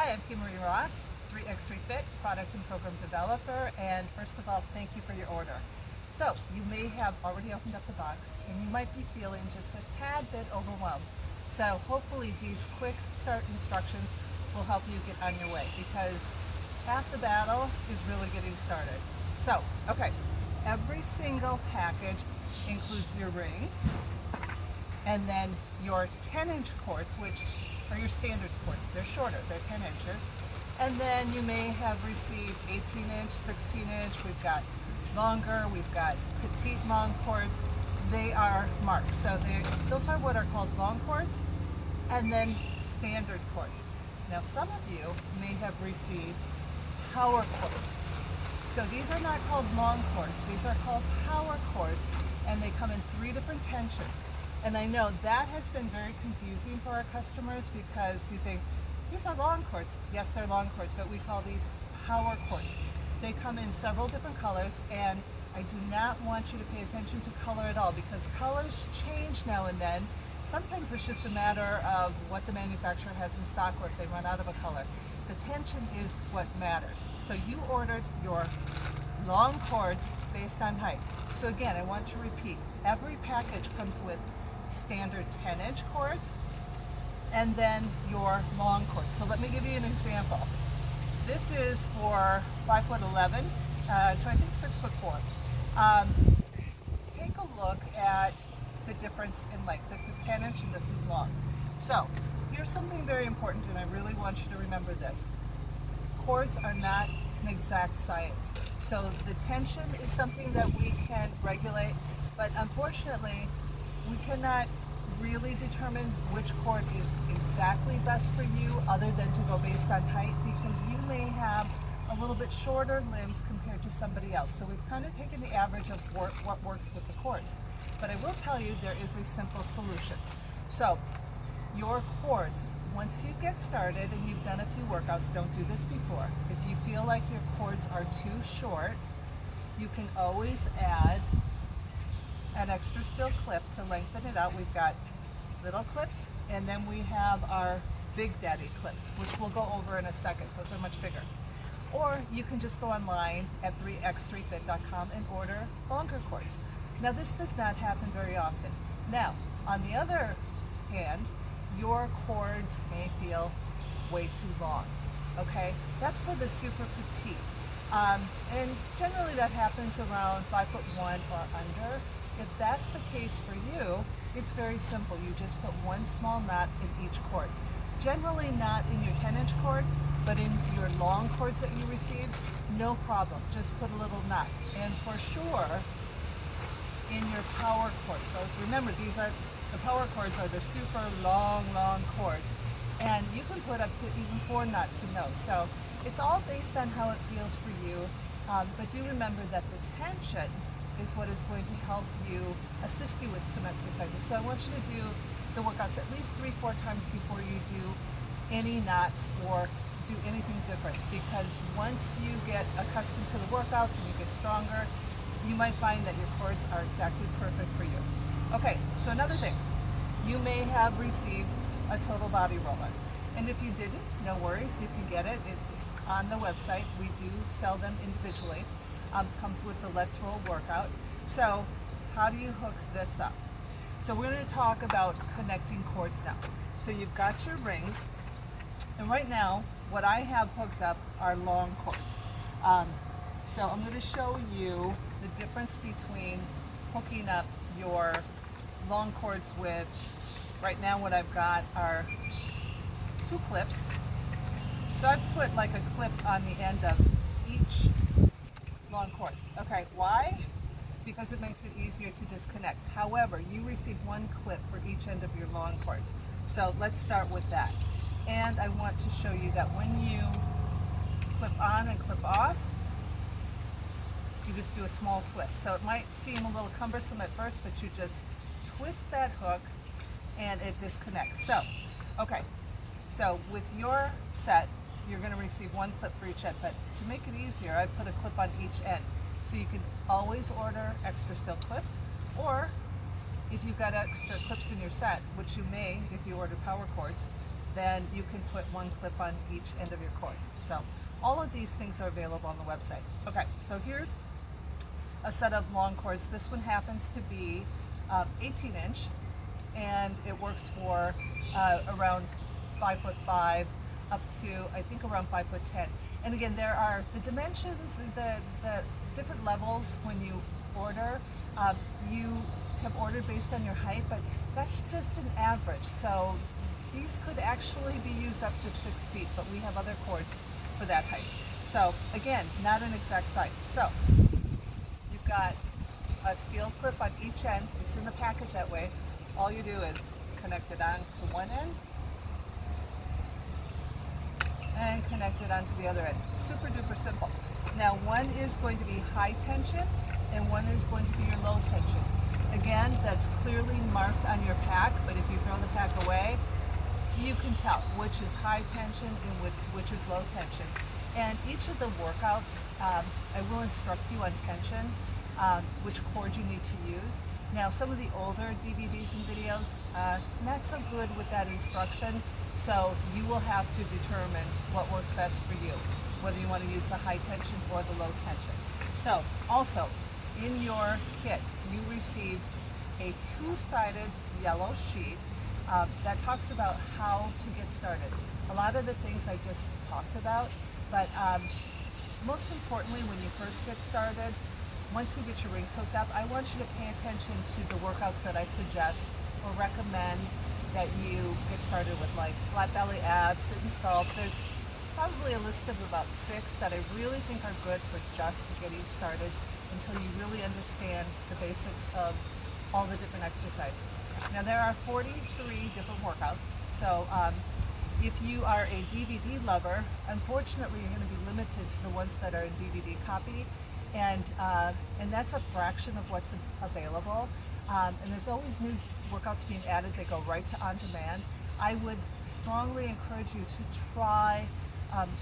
Hi, I'm Kim Marie Ross, 3X3FIT, product and program developer, and first of all, thank you for your order. So, you may have already opened up the box, and you might be feeling just a tad bit overwhelmed. So hopefully these quick start instructions will help you get on your way, because half the battle is really getting started. So, okay, every single package includes your rings, and then your 10-inch cords, which are your standard cords. They're shorter, they're 10 inches. And then you may have received 18-inch, 16-inch, we've got longer, we've got petite long cords. They are marked. So those are what are called long cords, and then standard cords. Now some of you may have received power cords. So these are not called long cords, these are called power cords, and they come in 3 different tensions. And I know that has been very confusing for our customers, because you think, these are long cords. Yes, they're long cords, but we call these power cords. They come in several different colors, and I do not want you to pay attention to color at all, because colors change now and then. Sometimes it's just a matter of what the manufacturer has in stock, or if they run out of a color. The tension is what matters. So you ordered your long cords based on height. So again, I want to repeat, every package comes with standard 10-inch cords and then your long cords. So let me give you an example. This is for 5'11" to I think 6'4". Take a look at the difference in length. This is 10-inch and this is long. So here's something very important, and I really want you to remember this. Cords are not an exact science. So the tension is something that we can regulate, but unfortunately we cannot really determine which cord is exactly best for you, other than to go based on height, because you may have a little bit shorter limbs compared to somebody else. So we've kind of taken the average of what works with the cords. But I will tell you, there is a simple solution. So your cords, once you get started and you've done a few workouts, don't do this before. If you feel like your cords are too short, you can always add an extra steel clip to lengthen it out. We've got little clips, and then we have our Big Daddy clips, which we'll go over in a second. Those are much bigger. Or you can just go online at 3x3fit.com and order longer cords. Now this does not happen very often. Now, on the other hand, your cords may feel way too long, okay? That's for the super petite. And generally that happens around 5'1" or under. If that's the case for you, it's very simple. You just put one small knot in each cord. Generally not in your 10-inch cord, but in your long cords that you received, no problem. Just put a little knot. And for sure, in your power cords. So remember, the power cords are the super long cords. And you can put up to even 4 knots in those. So it's all based on how it feels for you. But do remember that the tension is what is going to help you, assist you with some exercises. So I want you to do the workouts at least 3-4 times before you do any knots or do anything different, because once you get accustomed to the workouts and you get stronger, you might find that your cords are exactly perfect for you. Okay, so another thing, you may have received a total body roller, and if you didn't, no worries, you can get it on the website. We do sell them individually. Comes with the Let's Roll workout. So how do you hook this up? So we're going to talk about connecting cords now. So you've got your rings, and right now what I have hooked up are long cords. So I'm going to show you the difference between hooking up your long cords with, right now what I've got are 2 clips. So I've put like a clip on the end of each long cord. Okay, why? Because it makes it easier to disconnect. However, you receive 1 clip for each end of your long cords. So let's start with that. And I want to show you that when you clip on and clip off, you just do a small twist. So it might seem a little cumbersome at first, but you just twist that hook and it disconnects. So, okay, so with your set, you're going to receive 1 clip for each end, but to make it easier, I put a clip on each end. So you can always order extra steel clips, or if you've got extra clips in your set, which you may if you order power cords, then you can put one clip on each end of your cord. So all of these things are available on the website. Okay, so here's a set of long cords. This one happens to be 18-inch, and it works for around 5'5" up to I think around 5'10". And again, there are the dimensions, the different levels when you order. You have ordered based on your height, but that's just an average. So these could actually be used up to 6 feet, but we have other cords for that height. So again, not an exact size. So you've got a steel clip on each end. It's in the package that way. All you do is connect it on to one end and connect it onto the other end. Super duper simple. Now one is going to be high tension and one is going to be your low tension. Again, that's clearly marked on your pack, but if you throw the pack away, you can tell which is high tension and which is low tension. And each of the workouts, I will instruct you on tension, which cord you need to use. Now, some of the older DVDs and videos, not so good with that instruction, so you will have to determine what works best for you, whether you want to use the high tension or the low tension. So, also, in your kit, you received a two-sided yellow sheet that talks about how to get started. A lot of the things I just talked about, but most importantly, when you first get started, once you get your rings hooked up, I want you to pay attention to the workouts that I suggest or recommend that you get started with, like flat belly abs, sit and sculpt. There's probably a list of about 6 that I really think are good for just getting started until you really understand the basics of all the different exercises. Now there are 43 different workouts, so if you are a DVD lover, unfortunately you're going to be limited to the ones that are in DVD copy, and that's a fraction of what's available. And there's always new workouts being added. They go right to on demand. I would strongly encourage you to try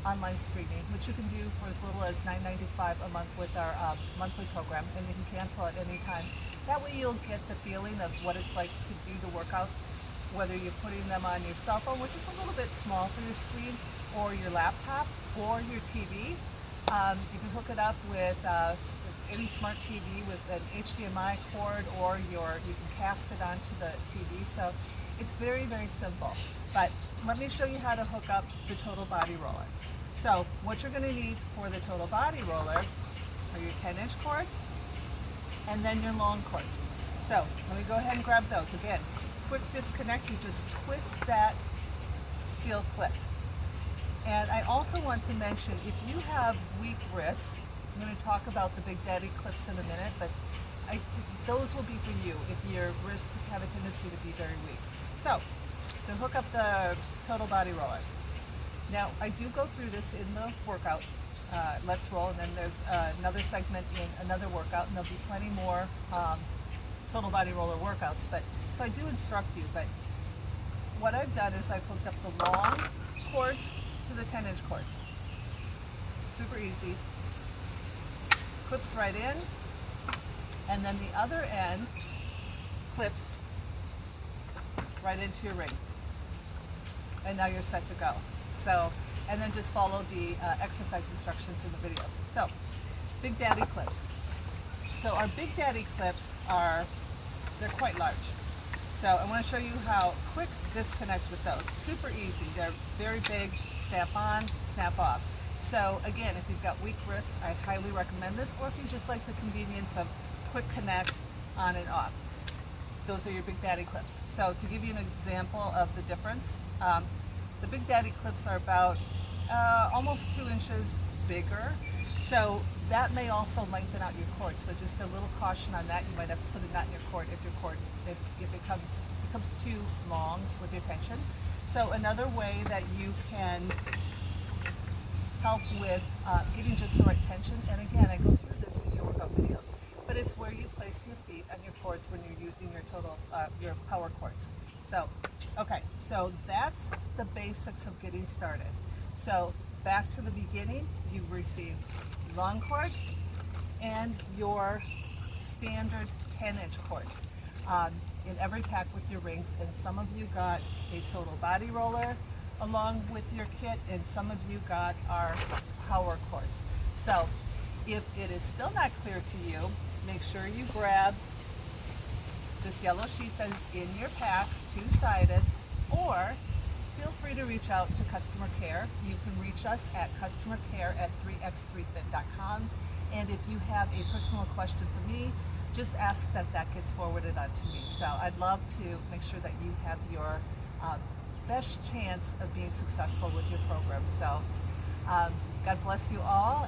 online streaming, which you can do for as little as $9.95 a month with our monthly program, and you can cancel at any time. That way you'll get the feeling of what it's like to do the workouts, whether you're putting them on your cell phone, which is a little bit small for your screen, or your laptop, or your TV. You can hook it up with any smart TV with an HDMI cord, or you can cast it onto the TV. So it's very, very simple. But let me show you how to hook up the total body roller. So what you're going to need for the total body roller are your 10-inch cords and then your long cords. So let me go ahead and grab those. Again, quick disconnect, you just twist that steel clip. And I also want to mention, if you have weak wrists, I'm going to talk about the Big Daddy clips in a minute, but those will be for you if your wrists have a tendency to be very weak. So, to hook up the total body roller. Now, I do go through this in the workout, Let's Roll, and then there's another segment in another workout, and there'll be plenty more total body roller workouts. But so I do instruct you, but what I've done is I've hooked up the long cords to the 10-inch cords. Super easy. Clips right in, and then the other end clips right into your ring. And now you're set to go. So, and then just follow the exercise instructions in the videos. So, Big Daddy clips. So our Big Daddy clips they're quite large. So I want to show you how quick disconnect with those. Super easy. They're very big. Snap on, snap off. So again, if you've got weak wrists, I highly recommend this, or if you just like the convenience of quick connect on and off. Those are your Big Daddy clips. So to give you an example of the difference, the Big Daddy clips are about almost 2 inches bigger. So that may also lengthen out your cord. So just a little caution on that. You might have to put a knot in your cord if it becomes too long with your tension. So another way that you can help with getting just the right tension, and again, I go through this in your workout videos, but it's where you place your feet on your cords when you're using your your power cords. So, okay, so that's the basics of getting started. So back to the beginning, you received long cords and your standard 10-inch cords in every pack with your rings, and some of you got a total body roller, along with your kit, and some of you got our power cords. So if it is still not clear to you, make sure you grab this yellow sheet that is in your pack, two-sided, or feel free to reach out to customer care. You can reach us at customercare@3x3fit.com. And if you have a personal question for me, just ask that that gets forwarded on to me. So I'd love to make sure that you have your best chance of being successful with your program. So God bless you all.